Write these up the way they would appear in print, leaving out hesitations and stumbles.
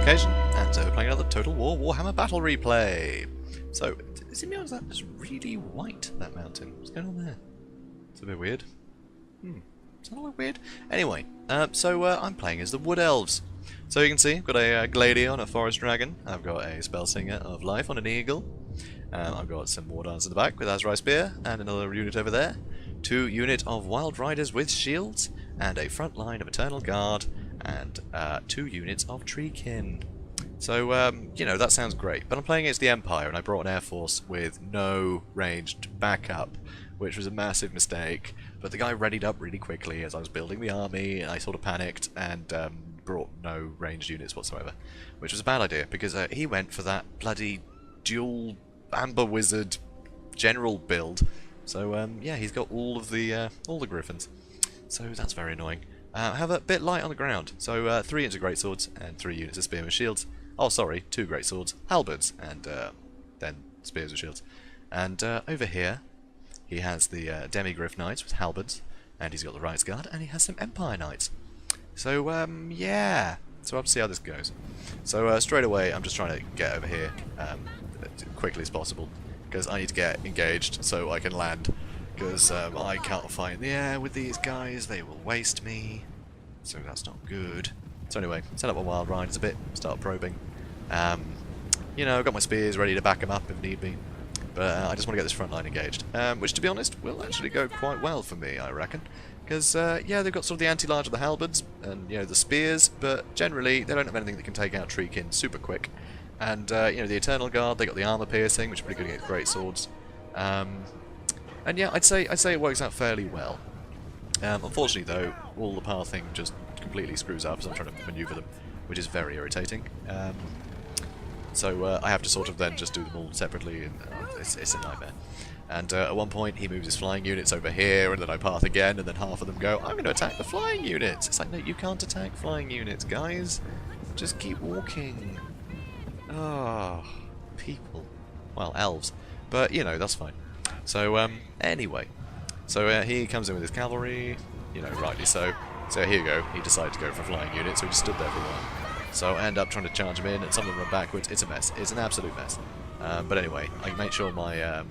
JanetOnOccasion, and we're playing another Total War Warhammer Battle Replay. So, is it that just really white, that mountain? What's going on there? It's a bit weird. It's a little weird. Anyway, I'm playing as the Wood Elves. So you can see, I've got a Gladiator on a Forest Dragon, I've got a Spellsinger of Life on an Eagle, I've got some War Dance in the back with Azrai Spear, and another unit over there, 2 units of Wild Riders with shields, and a front line of Eternal Guard, and 2 units of Treekin. So, you know, that sounds great, but I'm playing against the Empire, and I brought an Air Force with no ranged backup, which was a massive mistake, but the guy readied up really quickly as I was building the army, and I sort of panicked, and brought no ranged units whatsoever, which was a bad idea, because he went for that bloody dual Amber Wizard general build. So yeah, he's got all the Griffins. So that's very annoying. I have a bit light on the ground. So 3 units of greatswords and 3 units of spearmen with shields. Oh, sorry, 2 greatswords, halberds, and then spears with shields. And over here, he has the Demigriff Knights with halberds, and he's got the Rights Guard, and he has some Empire Knights. So yeah. So I'll see how this goes. So straight away, I'm just trying to get over here as quickly as possible, because I need to get engaged so I can land, because I can't fight in the air with these guys, they will waste me, so that's not good. So anyway, set up my Wild Riders a bit, start probing. You know, I've got my spears ready to back them up if need be, but I just want to get this front line engaged, which to be honest will actually go quite well for me, I reckon. Because, yeah, they've got sort of the anti-large of the halberds, and, you know, the spears, but generally they don't have anything that can take out Treekin super quick. And, you know, the Eternal Guard, they got the armor piercing, which is pretty good against great swords. And yeah, I'd say it works out fairly well. Unfortunately, though, all the pathing just completely screws up as I'm trying to maneuver them, which is very irritating. So I have to sort of then just do them all separately, and it's a nightmare. And at one point, he moves his flying units over here, and then I path again, and then half of them go, I'm going to attack the flying units! It's like, no, you can't attack flying units, guys! Just keep walking. Oh, people. Well, elves. But, you know, that's fine. So, anyway. So, he comes in with his cavalry, you know, rightly so. So, here you go. He decided to go for a flying unit, so he just stood there for a while. So, I end up trying to charge him in, and some of them run backwards. It's a mess. It's an absolute mess. But anyway, I make sure my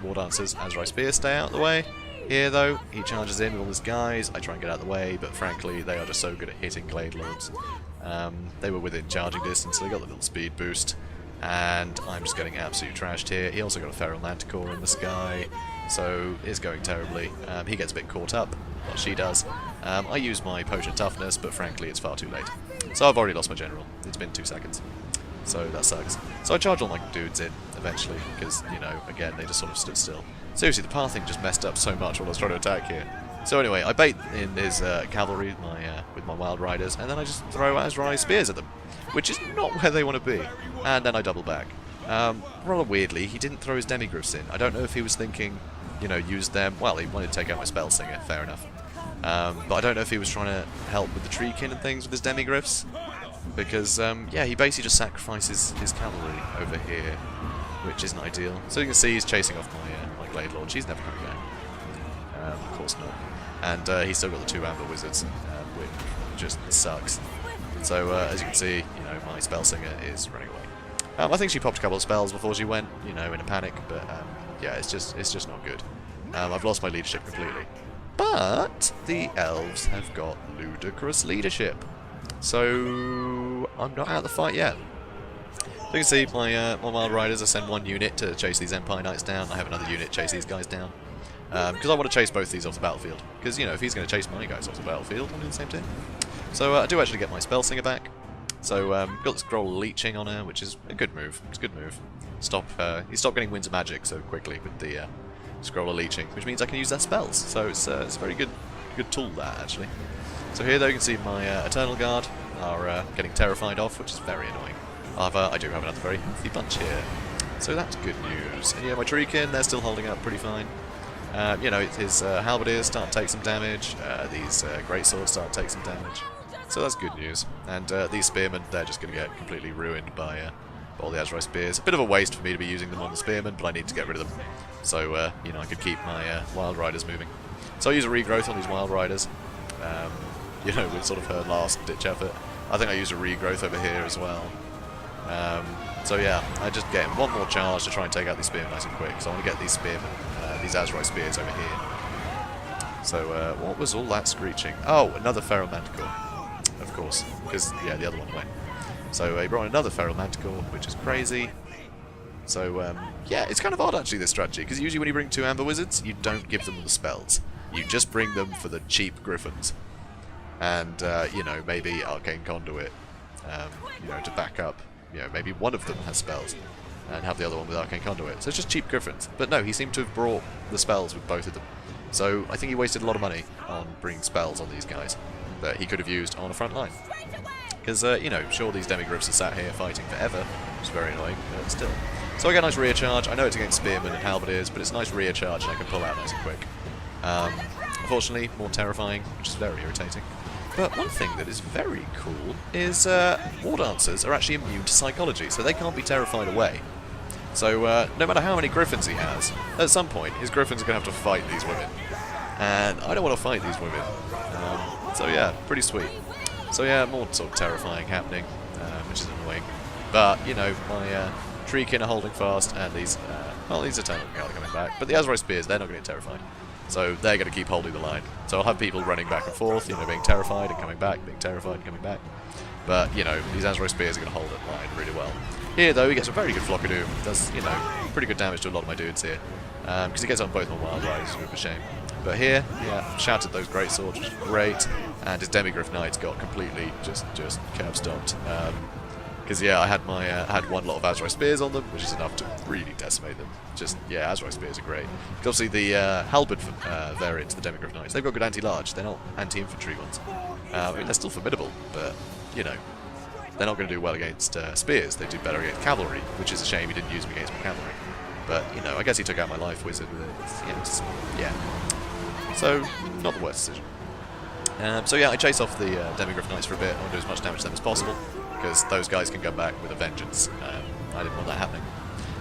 War Dancers, Azrai Spear, stay out of the way. Here, though, he charges in with all his guys. I try and get out of the way, but frankly, they are just so good at hitting Glade Lords. They were within charging distance, so they got the little speed boost. And I'm just getting absolutely trashed here. He also got a Feral Manticore in the sky, so it's going terribly. He gets a bit caught up, what she does. I use my Potion of Toughness, but frankly, it's far too late. So I've already lost my general. It's been 2 seconds. So that sucks. So I charge all my dudes in, eventually, because, you know, again, they just sort of stood still. Seriously, the pathing just messed up so much while I was trying to attack here. So anyway, I bait in his cavalry with my Wild Riders, and then I just throw Azrai Spears at them, which is not where they want to be. And then I double back. Rather weirdly, he didn't throw his Demigriffs in. I don't know if he was thinking, you know, use them. Well, he wanted to take out my Spellsinger, fair enough. But I don't know if he was trying to help with the Treekin and things with his Demigriffs. Because, yeah, he basically just sacrifices his cavalry over here, which isn't ideal. So you can see he's chasing off my Glade Lord. She's never coming back. Of course not. And he's still got the 2 Amber Wizards, which just sucks. So, as you can see, you know, my Spellsinger is running away. I think she popped a couple of spells before she went, you know, in a panic, but, yeah, it's just not good. I've lost my leadership completely. But the Elves have got ludicrous leadership. So I'm not out of the fight yet. So you can see my Wild Riders, I send 1 unit to chase these Empire Knights down, I have another unit chase these guys down. Because I want to chase both these off the battlefield. Because, you know, if he's going to chase my guys off the battlefield, I'm in the same team. So I do actually get my Spellsinger back. So got the Scroll of Leeching on her, which is a good move. It's a good move. He stopped getting Winds of Magic so quickly with the Scroll of Leeching, which means I can use their spells. So it's a very good tool, that, actually. So here, though, you can see my Eternal Guard are getting terrified off, which is very annoying. However, I do have another very healthy bunch here. So that's good news. And yeah, my Treekin, they're still holding up pretty fine. You know, his Halberdiers start to take some damage, these Greatswords start to take some damage. So that's good news. And these Spearmen, they're just going to get completely ruined by all the Azrai Spears. A bit of a waste for me to be using them on the Spearmen, but I need to get rid of them. So, you know, I could keep my Wild Riders moving. So I use a regrowth on these Wild Riders. You know, with sort of her last-ditch effort. I think I used a regrowth over here as well. So yeah, I just get one more charge to try and take out these spearmen nice and quick. So I want to get these spearmen, these Azrai spears over here. So what was all that screeching? Oh, another feral manticore, of course, because yeah, the other one went. So he brought in another feral manticore, which is crazy. So yeah, it's kind of odd actually, this strategy, because usually when you bring 2 amber wizards, you don't give them the spells. You just bring them for the cheap griffins. And, you know, maybe Arcane Conduit, you know, to back up. You know, maybe one of them has spells, and have the other one with Arcane Conduit. So it's just cheap griffins. But no, he seemed to have brought the spells with both of them. So I think he wasted a lot of money on bringing spells on these guys that he could have used on a front line. Because, you know, sure, these demigriffs are sat here fighting forever, which is very annoying, but still. So I get a nice rear charge. I know it's against spearmen and halberdiers, but it's a nice rear charge and I can pull out nice and quick. Unfortunately, more terrifying, which is very irritating. But one thing that is very cool is War Dancers are actually immune to psychology, so they can't be terrified away. So no matter how many griffins he has, at some point his griffins are going to have to fight these women. And I don't want to fight these women. So yeah, pretty sweet. So yeah, more sort of terrifying happening, which is annoying. But, you know, my Treekin are holding fast, and these, well, these Eternal Guard are coming back. But the Azrai Spears, they're not going to get terrified. So they're going to keep holding the line. So I'll have people running back and forth, you know, being terrified and coming back, being terrified and coming back. But, you know, these Azrai Spears are going to hold that line really well. Here, though, he gets a very good Flock of Doom. Does, you know, pretty good damage to a lot of my dudes here. Because he gets on both my Wild Riders, which is a shame. But here, yeah, shattered those Great Swords, which is great. And his Demigriff Knights got completely just curb stomped. Because, yeah, I had one lot of Azrai Spears on them, which is enough to really decimate them. Just, yeah, Azrai Spears are great. Because obviously the Halberd variant, the Demigriff Knights, they've got good anti-large. They're not anti-infantry ones. I mean, they're still formidable, but, you know, they're not going to do well against spears. They do better against cavalry, which is a shame he didn't use them against my cavalry. But, you know, I guess he took out my life wizard with it. Yeah, just, yeah. So, not the worst decision. So yeah, I chase off the Demigriff Knights for a bit. I want to do as much damage to them as possible, because those guys can come back with a vengeance. I didn't want that happening.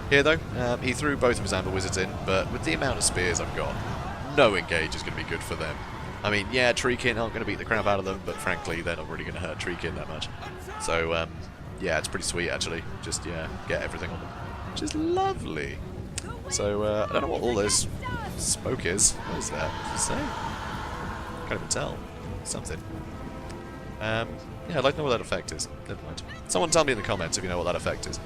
Here though, he threw both of his Amber Wizards in, but with the amount of spears I've got, no engage is going to be good for them. I mean, yeah, Treekin aren't going to beat the crap out of them, but frankly, they're not really going to hurt Treekin that much. So, yeah, it's pretty sweet actually. Just, yeah, get everything on them, which is lovely. So, I don't know what all this smoke is. What is that? What does it say? Can't even tell. Something. Yeah, I'd like to know what that effect is. Never mind. Someone tell me in the comments if you know what that effect is.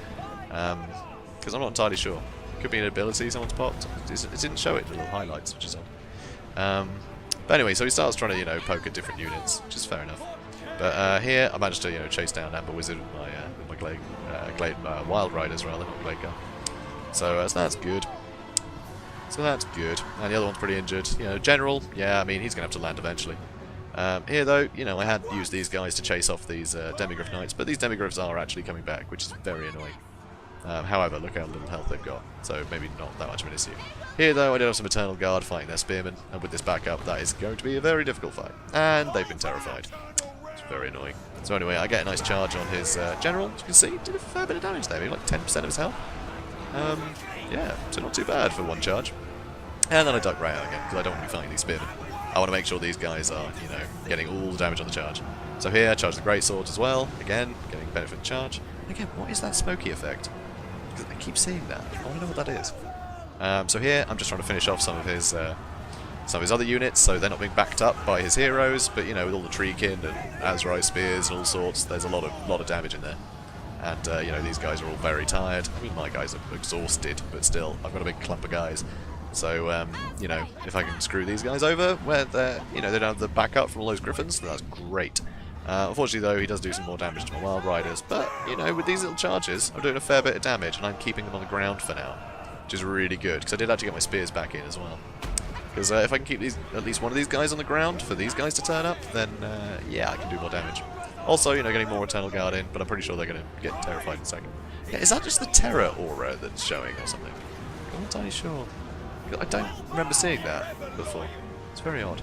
Because I'm not entirely sure. Could be an ability someone's popped. It didn't show it in the little highlights, which is odd. But anyway, so he starts trying to, you know, poke at different units, which is fair enough. But here, I managed to, you know, chase down Amber Wizard with my Glade Wild Riders, rather, not Glade Gun. So that's good. So that's good. And the other one's pretty injured. You know, General, yeah, I mean, he's going to have to land eventually. Here, though, you know, I had used these guys to chase off these Demigriff Knights, but these Demigriffs are actually coming back, which is very annoying. However, look how little health they've got, so maybe not that much of an issue. Here, though, I did have some Eternal Guard fighting their Spearmen, and with this backup, that is going to be a very difficult fight. And they've been terrified. It's very annoying. So anyway, I get a nice charge on his General. As you can see, did a fair bit of damage there, maybe like 10% of his health. Yeah, so not too bad for one charge. And then I duck right out again, because I don't want to be fighting these Spearmen. I want to make sure these guys are, you know, getting all the damage on the charge. So here, I charge the Great Swords as well. Again, getting benefit charge. And again, what is that smoky effect? Because I keep seeing that. I want to know what that is. So here, I'm just trying to finish off some of his other units, so they're not being backed up by his heroes. But you know, with all the Treekin and Azrai Spears and all sorts, there's a lot of damage in there. And you know, these guys are all very tired. I mean, my guys are exhausted, but still, I've got a big clump of guys. So, you know, if I can screw these guys over, where they're, you know, they don't have the backup from all those griffins, then that's great. Unfortunately, though, he does do some more damage to my Wild Riders, but, you know, with these little charges, I'm doing a fair bit of damage, and I'm keeping them on the ground for now, which is really good, because I did actually get my spears back in as well. Because if I can keep at least one of these guys on the ground for these guys to turn up, then, yeah, I can do more damage. Also, you know, getting more Eternal Guard in, but I'm pretty sure they're going to get terrified in a second. Yeah, is that just the Terror aura that's showing or something? I'm not entirely sure. I don't remember seeing that before. It's very odd.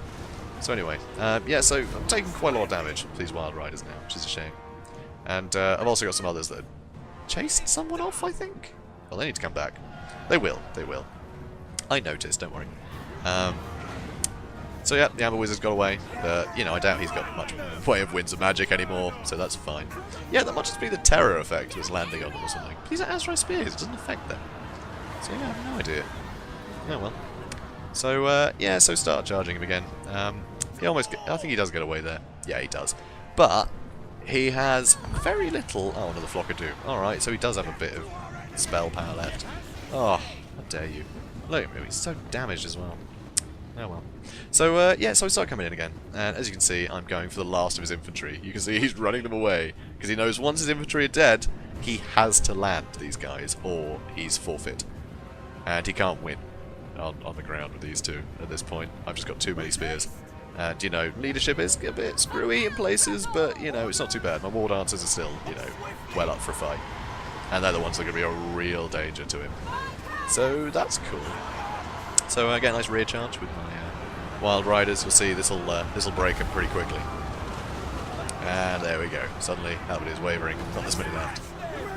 So anyway, yeah, so I'm taking quite a lot of damage for these Wild Riders now, which is a shame. And I've also got some others that chased someone off, I think? Well, they need to come back. They will, they will. I noticed, don't worry. So So yeah, the Amber Wizard's got away, but, you know, I doubt he's got much way of winds of magic anymore, so that's fine. Yeah, that might just be the terror effect that's landing on them or something. But these are Azrai Spears, it doesn't affect them. So yeah, I have no idea. Oh well. So, yeah, so start charging him again. He almost, I think he does get away there. Yeah, he does. But he has very little... Oh, another Flock of Doom. Alright, so he does have a bit of spell power left. Oh, how dare you. Look at him, he's so damaged as well. Oh well. So, yeah, so I start coming in again. And as you can see, I'm going for the last of his infantry. You can see he's running them away. Because he knows once his infantry are dead, he has to land these guys, or he's forfeit. And he can't win on the ground with these two at this point. I've just got too many spears. And, you know, leadership is a bit screwy in places, but, you know, it's not too bad. My war dancers are still, you know, well up for a fight. And they're the ones that are going to be a real danger to him. So that's cool. So I get a nice rear charge with my Wild Riders. You'll see this'll break him pretty quickly. And there we go. Suddenly, Albert is wavering. Not this many left.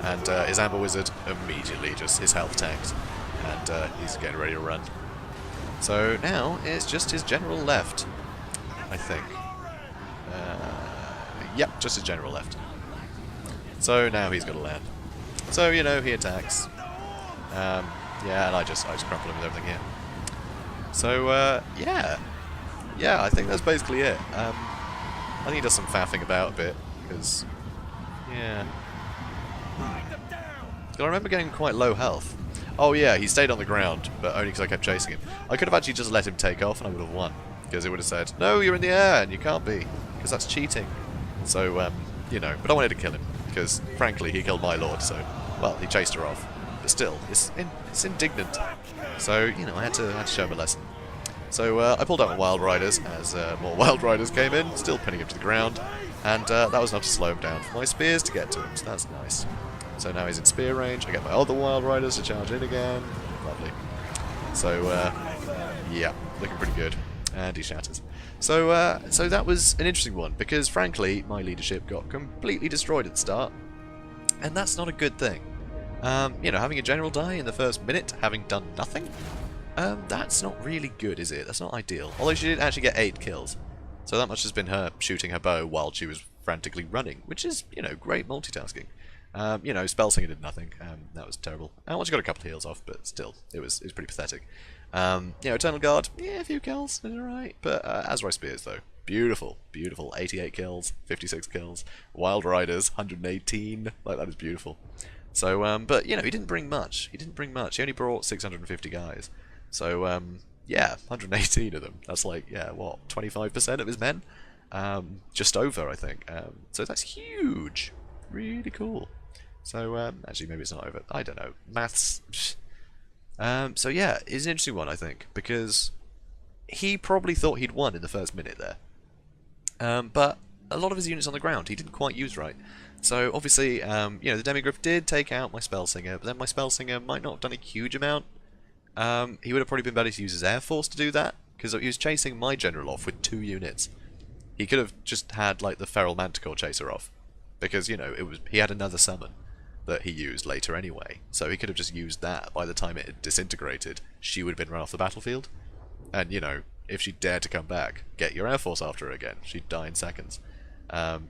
And his Amber Wizard immediately just his health tanked. And he's getting ready to run. So now it's just his general left, I think. Yep, just his general left. So now he's got to land. So, you know, he attacks. Yeah, and I just crumple him with everything here. So, yeah. Yeah, I think that's basically it. I think he does some faffing about a bit, because... Yeah. I remember getting quite low health. Oh yeah, he stayed on the ground, but only because I kept chasing him. I could have actually just let him take off and I would have won. Because it would have said, no, you're in the air, and you can't be. Because that's cheating. So, you know, but I wanted to kill him. Because, frankly, he killed my lord, so... Well, he chased her off. But still, it's indignant. So, you know, I had to show him a lesson. So, I pulled out my Wild Riders, as more Wild Riders came in, still pinning him to the ground. And that was enough to slow him down for my spears to get to him, so that's nice. So now he's in spear range. I get my other Wild Riders to charge in again. Lovely. So, yeah, looking pretty good. And he shatters. So, so that was an interesting one, because frankly, my leadership got completely destroyed at the start. And that's not a good thing. You know, having a general die in the first minute, having done nothing, that's not really good, is it? That's not ideal. Although she did actually get 8 kills. So that much has been her shooting her bow while she was frantically running, which is, you know, great multitasking. You know, Spell Singer did nothing. That was terrible. Once you got a couple of heals off, but still, it was pretty pathetic. You know, Eternal Guard, yeah, a few kills, did alright. But Azrai Spears, though, beautiful, beautiful. 88 kills, 56 kills. Wild Riders, 118. Like, that is beautiful. So, but, you know, he didn't bring much. He didn't bring much. He only brought 650 guys. So, yeah, 118 of them. That's like, yeah, what, 25% of his men? Just over, I think. So that's huge. Really cool. So, actually, maybe it's not over. I don't know. Maths. So, yeah, it's an interesting one, I think, because he probably thought he'd won in the first minute there. But a lot of his units on the ground he didn't quite use right. So, obviously, you know, the Demigryph did take out my Spell Singer, but then my Spell Singer might not have done a huge amount. He would have probably been better to use his Air Force to do that, because he was chasing my general off with 2 units. He could have just had, like, the Feral Manticore chaser off, because, you know, he had another summon that he used later anyway, so he could have just used that. By the time it had disintegrated, she would have been run off the battlefield, and, you know, if she dared to come back, get your Air Force after her again. She'd die in seconds.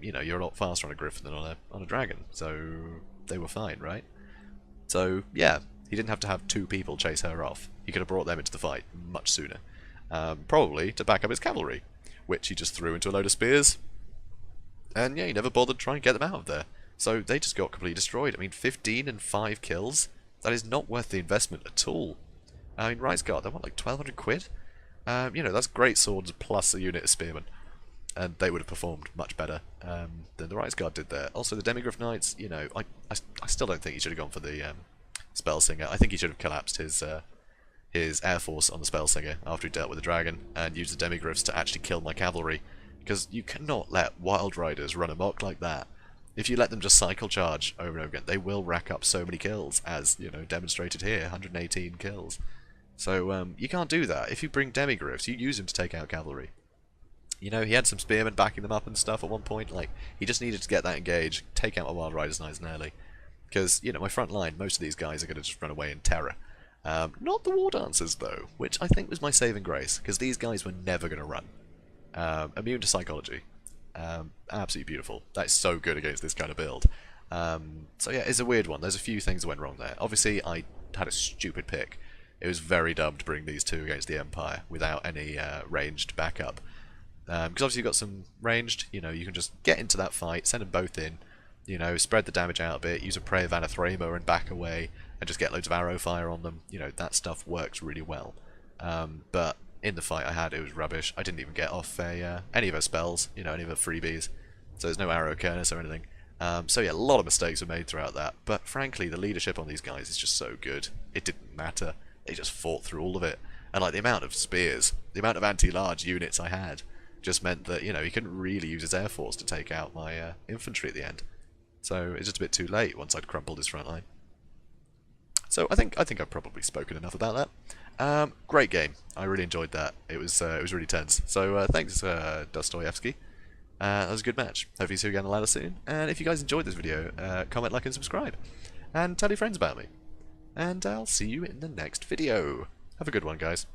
You know, you're a lot faster on a Griffin than on a Dragon, so they were fine, right? So, yeah, he didn't have to have 2 people chase her off. He could have brought them into the fight much sooner. Probably to back up his cavalry, which he just threw into a load of spears. And yeah, he never bothered trying to get them out of there. So they just got completely destroyed. I mean, 15 and 5 kills? That is not worth the investment at all. I mean, Rise Guard, they want like 1,200 quid? You know, that's great swords plus a unit of spearmen. And they would have performed much better than the Rise Guard did there. Also, the Demigryph Knights, you know, I still don't think he should have gone for the Spell Singer. I think he should have collapsed his Air Force on the Spell Singer after he dealt with the Dragon and used the Demigryphs to actually kill my cavalry. Because you cannot let Wild Riders run amok like that. If you let them just cycle charge over and over again, they will rack up so many kills, as, you know, demonstrated here, 118 kills. So, you can't do that. If you bring Demigryphs, you use them to take out cavalry. You know, he had some spearmen backing them up and stuff at one point. Like, he just needed to get that engaged, take out my Wild Riders nice and early. Because, you know, my front line, most of these guys are going to just run away in terror. Not the War Dancers, though, which I think was my saving grace, because these guys were never going to run. Immune to Psychology. Absolutely beautiful. That's so good against this kind of build. So yeah, it's a weird one. There's a few things that went wrong there. Obviously, I had a stupid pick. It was very dumb to bring these two against the Empire without any ranged backup. Because obviously you've got some ranged, you can just get into that fight, send them both in, spread the damage out a bit, use a Prey of Anathrema and back away, and just get loads of arrow fire on them. That stuff works really well. But in the fight I had, it was rubbish. I didn't even get off any of her spells, any of her freebies. So there's no arrow Kernis or anything. So yeah, a lot of mistakes were made throughout that. But frankly, the leadership on these guys is just so good. It didn't matter. They just fought through all of it. And like the amount of spears, the amount of anti-large units I had, just meant that, he couldn't really use his air force to take out my infantry at the end. So it's just a bit too late once I'd crumpled his front line. So I think I've probably spoken enough about that. Great game. I really enjoyed that. It was really tense. So thanks, Dostoevsky. That was a good match. Hopefully see you again on the ladder soon. And if you guys enjoyed this video, comment, like, and subscribe. And tell your friends about me. And I'll see you in the next video. Have a good one, guys.